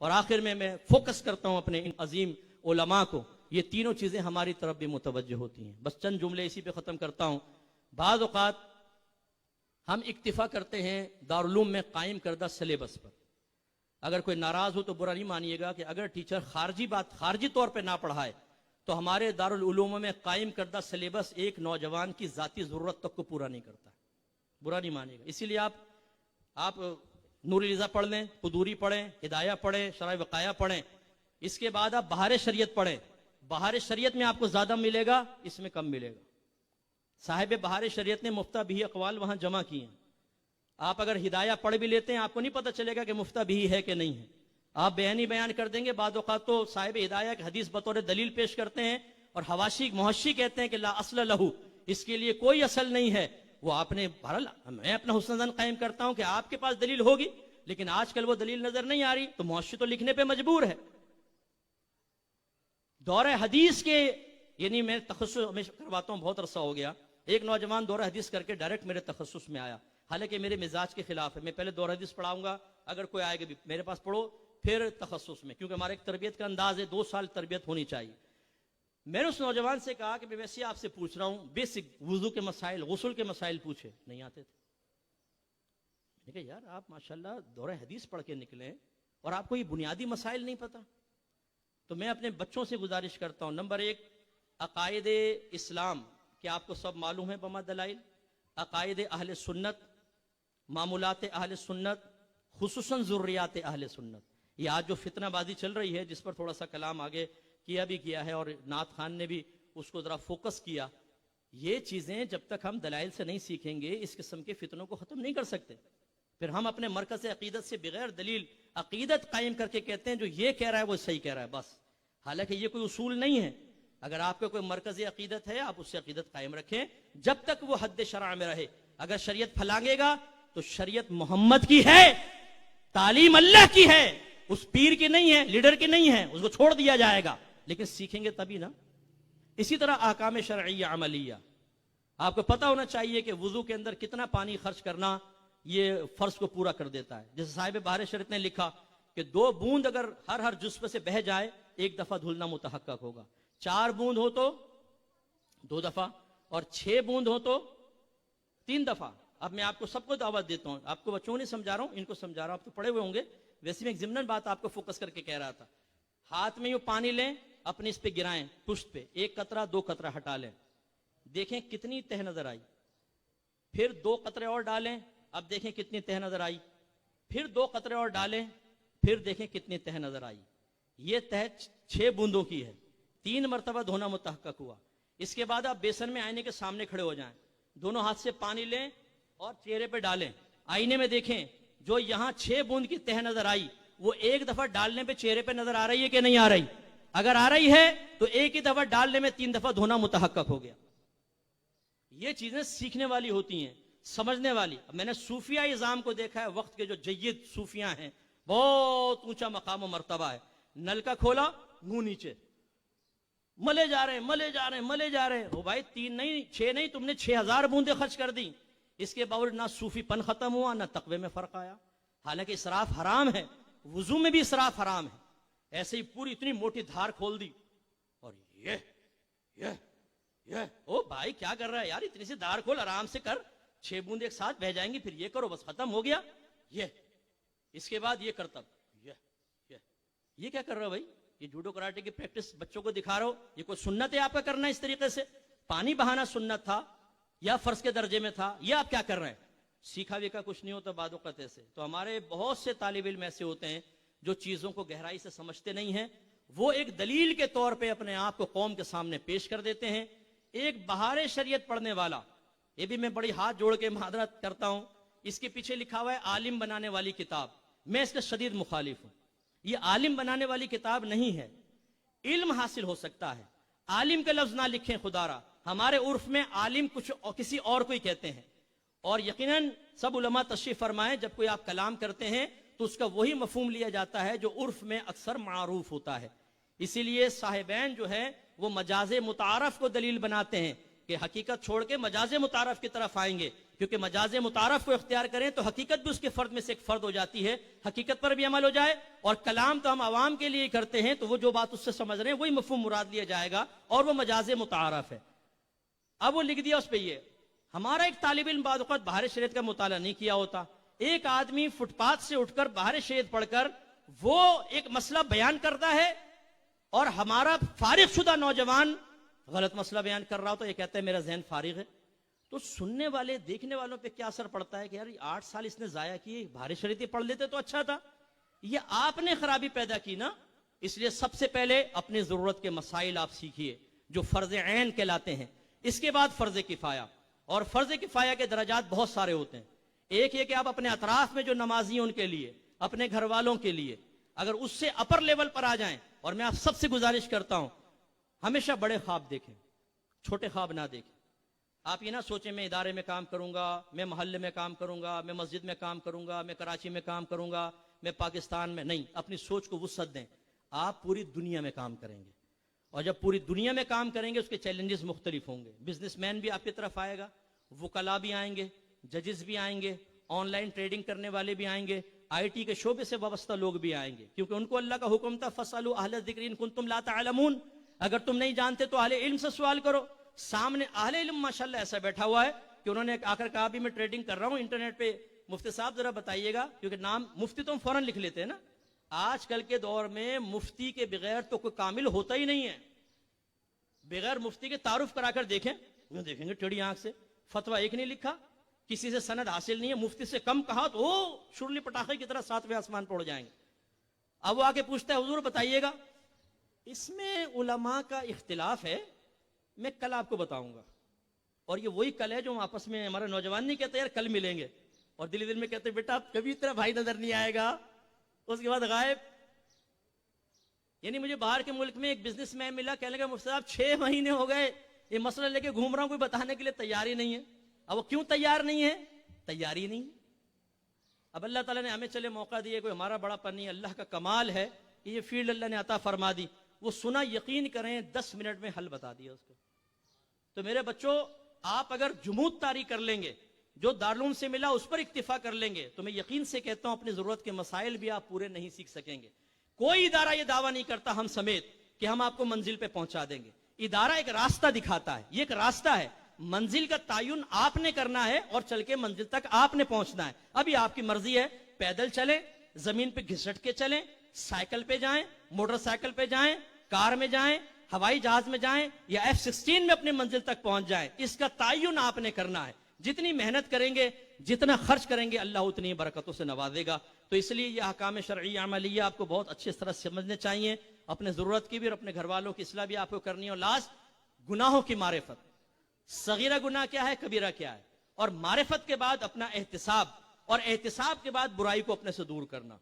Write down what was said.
اور آخر میں فوکس کرتا ہوں اپنے ان عظیم علماء کو، یہ تینوں چیزیں ہماری طرف بھی متوجہ ہوتی ہیں. بس چند جملے اسی پہ ختم کرتا ہوں. بعض اوقات ہم اکتفا کرتے ہیں دارالعلوم میں قائم کردہ سلیبس پر. اگر کوئی ناراض ہو تو برا نہیں مانیے گا کہ اگر ٹیچر خارجی طور پہ نہ پڑھائے تو ہمارے دارالعلوم میں قائم کردہ سلیبس ایک نوجوان کی ذاتی ضرورت تک کو پورا نہیں کرتا. برا نہیں مانیے گا. اسی لیے آپ نور رضا پڑھ لیں، قدوری پڑھیں، ہدایہ پڑھیں، شرح وقایہ پڑھیں. اس کے بعد آپ بہار شریعت پڑھیں. بہار شریعت میں آپ کو زیادہ ملے گا، اس میں کم ملے گا. صاحب بہار شریعت نے مفتہ بھی اقوال وہاں جمع کیے ہیں. آپ اگر ہدایہ پڑھ بھی لیتے ہیں آپ کو نہیں پتہ چلے گا کہ مفتہ بھی ہے کہ نہیں ہے. آپ بیان کر دیں گے. بعض اوقات تو صاحب ہدایہ کی حدیث بطور دلیل پیش کرتے ہیں اور حواشی محشی کہتے ہیں کہ لا اصل لہو، اس کے لیے کوئی اصل نہیں ہے. وہ آپ نے بہرحال میں اپنا حسن ظن قائم کرتا ہوں کہ آپ کے پاس دلیل ہوگی، لیکن آج کل وہ دلیل نظر نہیں آ رہی تو محشی تو لکھنے پہ مجبور ہے. دورہ حدیث کے یعنی میں تخصص ہمیشہ کرواتا ہوں، بہت عرصہ ہو گیا. ایک نوجوان دورہ حدیث کر کے ڈائریکٹ میرے تخصص میں آیا، حالانکہ میرے مزاج کے خلاف ہے. میں پہلے دورہ حدیث پڑھاؤں گا، اگر کوئی آئے گا بھی میرے پاس پڑھو، پھر تخصص میں، کیونکہ ہمارا ایک تربیت کا انداز ہے، 2 سال تربیت ہونی چاہیے. میں نے اس نوجوان سے کہا کہ میں ویسے آپ سے پوچھ رہا ہوں، بیسک وضو کے مسائل، غسل کے مسائل پوچھے، نہیں آتے تھے. میں نے کہا یار آپ ماشاءاللہ دورہ حدیث پڑھ کے نکلے اور آپ کو یہ بنیادی مسائل نہیں پتا. تو میں اپنے بچوں سے گزارش کرتا ہوں، نمبر 1 عقائد اسلام کہ آپ کو سب معلوم ہے بما دلائل، عقائد اہل سنت، معمولات اہل سنت، خصوصاً ذریات اہل سنت. یہ آج جو فتنہ بازی چل رہی ہے جس پر تھوڑا سا کلام آگے کیا ہے اور نعت خان نے بھی اس کو ذرا فوکس کیا، یہ چیزیں جب تک ہم دلائل سے نہیں سیکھیں گے اس قسم کے فتنوں کو ختم نہیں کر سکتے. پھر ہم اپنے مرکز عقیدت سے بغیر دلیل عقیدت قائم کر کے کہتے ہیں جو یہ کہہ رہا ہے وہ صحیح کہہ رہا ہے بس، حالانکہ یہ کوئی اصول نہیں ہے. اگر آپ کا کوئی مرکز عقیدت ہے آپ اس سے عقیدت قائم رکھیں جب تک وہ حد شرع میں رہے. اگر شریعت پھلانگے گا تو شریعت محمد کی ہے، تعلیم اللہ کی ہے، اس پیر کی نہیں ہے، لیڈر کی نہیں ہے، اس کو چھوڑ دیا جائے گا، لیکن سیکھیں گے تبھی نا. اسی طرح احکام شرعیہ عملیہ آپ کو پتا ہونا چاہیے کہ وضو کے اندر کتنا پانی خرچ کرنا یہ فرض کو پورا کر دیتا ہے. جیسے صاحب بہار شریعت نے لکھا کہ 2 بوند اگر ہر جزو سے بہ جائے 1 دفعہ دھلنا متحقق ہوگا، 4 بوند ہو تو 2 دفعہ، اور 6 بوند ہو تو 3 دفعہ. اب میں آپ کو سب کو دعوت دیتا ہوں، آپ کو بچوں نہیں سمجھا رہا ہوں، ان کو سمجھا رہا ہوں، آپ تو پڑھے ہوئے ہوں گے. ویسے میں ایک ضمن بات آپ کو فوکس کر کے کہہ رہا تھا. ہاتھ میں یوں پانی لیں، اپنے اس پہ گرائیں پشت پہ، 1 قطرہ 2 قطرہ ہٹا لیں، دیکھیں کتنی تہ نظر آئی. پھر 2 قطرے اور ڈالیں، اب دیکھیں کتنی تہ نظر آئی. پھر 2 قطرے اور ڈالیں، پھر دیکھیں کتنی تہ نظر آئی. یہ تہ 6 بوندوں کی ہے، 3 مرتبہ دھونا متحقق ہوا. اس کے بعد آپ بیسن میں آئینے کے سامنے کھڑے ہو جائیں، دونوں ہاتھ سے پانی لیں اور چہرے پہ ڈالیں، آئینے میں دیکھیں جو یہاں 6 بوند کی تہ نظر آئی وہ 1 دفعہ ڈالنے پہ چہرے پہ نظر آ رہی ہے کہ نہیں آ رہی؟ اگر آ رہی ہے تو 1 ہی دفعہ ڈالنے میں 3 دفعہ دھونا متحقق ہو گیا. یہ چیزیں سیکھنے والی ہوتی ہیں، سمجھنے والی. میں نے صوفیہ نظام کو دیکھا ہے، وقت کے جو جید صوفیاں ہیں، بہت اونچا مقام و مرتبہ ہے. نل کا کھولا، منہ نیچے، ملے جا رہے ملے جا رہے. او بھائی 3 نہیں 6 نہیں، تم نے 6000 بوندیں خرچ کر دی. اس کے باوجود نہ صوفی پن ختم ہوا نہ تقوی میں فرق آیا. حالانکہ اسراف حرام ہے، وضو میں بھی اسراف حرام ہے. ایسے ہی پوری اتنی موٹی دھار کھول دی اور یہ او بھائی کیا کر رہا ہے یار، اتنی سی دھار کھول، آرام سے کر، 6 بوند ایک ساتھ بہ جائیں گی، پھر یہ کرو، بس ختم ہو گیا. یہ اس کے بعد یہ کرتب، یہ کیا کر رہا ہو بھائی؟ یہ جوڈو کراٹے کی پریکٹس بچوں کو دکھا رہا ہو؟ یہ کوئی سنت ہے آپ کا کرنا اس طریقے سے؟ پانی بہانا سنت تھا یا فرض کے درجے میں تھا، یہ آپ کیا کر رہے ہیں؟ سیکھا ویکا کچھ نہیں ہوتا بعد اوقات ایسے. تو ہمارے بہت سے طالب علم ایسے ہوتے ہیں جو چیزوں کو گہرائی سے سمجھتے نہیں ہیں، وہ ایک دلیل کے طور پہ اپنے آپ کو قوم کے سامنے پیش کر دیتے ہیں. ایک بہار شریعت پڑھنے والا، یہ بھی میں بڑی ہاتھ جوڑ کے معذرت کرتا ہوں، اس کے پیچھے لکھا ہوا ہے عالم بنانے والی کتاب. میں اس کا شدید مخالف ہوں. یہ عالم بنانے والی کتاب نہیں ہے، علم حاصل ہو سکتا ہے. عالم کا لفظ نہ لکھیں خدا را. ہمارے عرف میں عالم کچھ کسی اور کو ہی کہتے ہیں، اور یقیناً سب علماء تشریف فرمائیں جب کوئی آپ کلام کرتے ہیں تو اس کا وہی مفہوم لیا جاتا ہے جو عرف میں اکثر معروف ہوتا ہے. اسی لیے صاحبین جو ہے وہ مجاز متعارف کو دلیل بناتے ہیں کہ حقیقت چھوڑ کے مجاز متعارف کی طرف آئیں گے. کیونکہ مجاز متعارف کو اختیار کریں تو حقیقت بھی اس کے فرد میں سے ایک فرد ہو جاتی ہے، حقیقت پر بھی عمل ہو جائے، اور کلام تو ہم عوام کے لیے کرتے ہیں تو وہ جو بات اس سے سمجھ رہے ہیں وہی مفہوم مراد لیا جائے گا، اور وہ مجاز متعارف ہے۔ اب وہ لکھ دیا اس پہ یہ، ہمارا ایک طالب علم بعض اوقات بہار شریعت کا مطالعہ نہیں کیا ہوتا، ایک آدمی فٹ پاتھ سے اٹھ کر بہار شریعت پڑھ کر وہ ایک مسئلہ بیان کرتا ہے، اور ہمارا فارغ شدہ نوجوان غلط مسئلہ بیان کر رہا ہو تو یہ کہتا ہے میرا ذہن فارغ ہے، تو سننے والے دیکھنے والوں پہ کیا اثر پڑتا ہے کہ یار 8 سال اس نے ضائع کیے، بہار شریعت پڑھ لیتے تو اچھا تھا۔ یہ آپ نے خرابی پیدا کی نا، اس لیے سب سے پہلے اپنی ضرورت کے مسائل آپ سیکھیے جو فرض عین کہلاتے ہیں، اس کے بعد فرض کفایہ، اور فرض کفایہ کے درجات بہت سارے ہوتے ہیں۔ ایک یہ کہ آپ اپنے اطراف میں جو نمازی ہیں ان کے لیے، اپنے گھر والوں کے لیے اگر اس سے اپر لیول پر آ جائیں، اور میں آپ سب سے گزارش کرتا ہوں ہمیشہ بڑے خواب دیکھیں، چھوٹے خواب نہ دیکھیں۔ آپ یہ نہ سوچیں میں ادارے میں کام کروں گا، میں محلے میں کام کروں گا، میں مسجد میں کام کروں گا، میں کراچی میں کام کروں گا، میں پاکستان میں نہیں، اپنی سوچ کو وسعت دیں، آپ پوری دنیا میں کام کریں گے، اور جب پوری دنیا میں کام کریں گے اس کے چیلنجز مختلف ہوں گے، بزنس مین بھی آپ کی طرف آئے گا، وکلاء بھی آئیں گے، ججز بھی آئیں گے، آن لائن ٹریڈنگ کرنے والے بھی آئیں گے، آئی ٹی کے شعبے سے وابستہ لوگ بھی آئیں گے، کیونکہ ان کو اللہ کا حکم تھا فَاسْأَلُوا أَهْلَ الذِّكْرِ إِن كُنتُمْ لَا تَعْلَمُونَ، اگر تم نہیں جانتے تو اہل علم سے سوال کرو۔ سامنے اہل علم ماشاءاللہ ایسا بیٹھا ہوا ہے کہ انہوں نے آ کر کہا بھی میں ٹریڈنگ کر رہا ہوں انٹرنیٹ پہ، مفتی صاحب ذرا بتائیے گا، کیونکہ نام مفتی تو ہم فوراً لکھ لیتے ہیں نا، آج کل کے دور میں مفتی کے بغیر تو کوئی کامل ہوتا ہی نہیں ہے، بغیر مفتی کے تعارف کرا کر دیکھیں، دیکھیں گے ٹیڑھی آنکھ سے، فتویٰ ایک نہیں لکھا، کسی سے سند حاصل نہیں ہے، مفتی سے کم کہا تو شرلی پٹاخے کی طرح 7ویں آسمان پڑ جائیں گے۔ اب وہ آ کے پوچھتا ہے حضور بتائیے گا، اس میں علماء کا اختلاف ہے، میں کل آپ کو بتاؤں گا، اور یہ وہی کل ہے جو ہم آپس میں ہمارے نوجوان نہیں کہتے یار کل ملیں گے، اور دل دل میں کہتے بیٹا کبھی تیرا بھائی نظر نہیں آئے گا، اس کے بعد غائب۔ یعنی مجھے باہر کے ملک میں ایک بزنس مین ملا، کہنے لگا مفتی صاحب 6 مہینے ہو گئے یہ مسئلہ لے کے گھوم رہا ہوں، کوئی بتانے کے لیے تیار ہی نہیں ہے۔ اب وہ کیوں تیار نہیں ہے؟ تیاری نہیں۔ اب اللہ تعالیٰ نے ہمیں چلے موقع دیا، کوئی ہمارا بڑا پن نہیں، اللہ کا کمال ہے کہ یہ فیلڈ اللہ نے عطا فرما دی، وہ سنا، یقین کریں 10 منٹ میں حل بتا دیا اس کو۔ تو میرے بچوں آپ اگر جمود طاری کر لیں گے، جو دارالعلوم سے ملا اس پر اکتفا کر لیں گے، تو میں یقین سے کہتا ہوں اپنی ضرورت کے مسائل بھی آپ پورے نہیں سیکھ سکیں گے۔ کوئی ادارہ یہ دعویٰ نہیں کرتا ہم سمیت کہ ہم آپ کو منزل پہ پہنچا دیں گے، ادارہ ایک راستہ دکھاتا ہے، یہ ایک راستہ ہے، منزل کا تعین آپ نے کرنا ہے اور چل کے منزل تک آپ نے پہنچنا ہے۔ ابھی آپ کی مرضی ہے، پیدل چلیں، زمین پہ گھسٹ کے چلیں، سائیکل پہ جائیں، موٹر سائیکل پہ جائیں، کار میں جائیں، ہوائی جہاز میں جائیں، یا F-16 میں اپنے منزل تک پہنچ جائیں، اس کا تعین آپ نے کرنا ہے۔ جتنی محنت کریں گے، جتنا خرچ کریں گے، اللہ اتنی برکتوں سے نوازے گا۔ تو اس لیے یہ احکام شرعی عملیہ آپ کو بہت اچھی طرح سمجھنے چاہیے، اپنے ضرورت کی بھی اور اپنے گھر والوں کی اصلاح بھی آپ کو کرنی ہے۔ اور لاسٹ، گناہوں کی معرفت، صغیرہ گناہ کیا ہے، کبیرہ کیا ہے، اور معرفت کے بعد اپنا احتساب، اور احتساب کے بعد برائی کو اپنے سے دور کرنا۔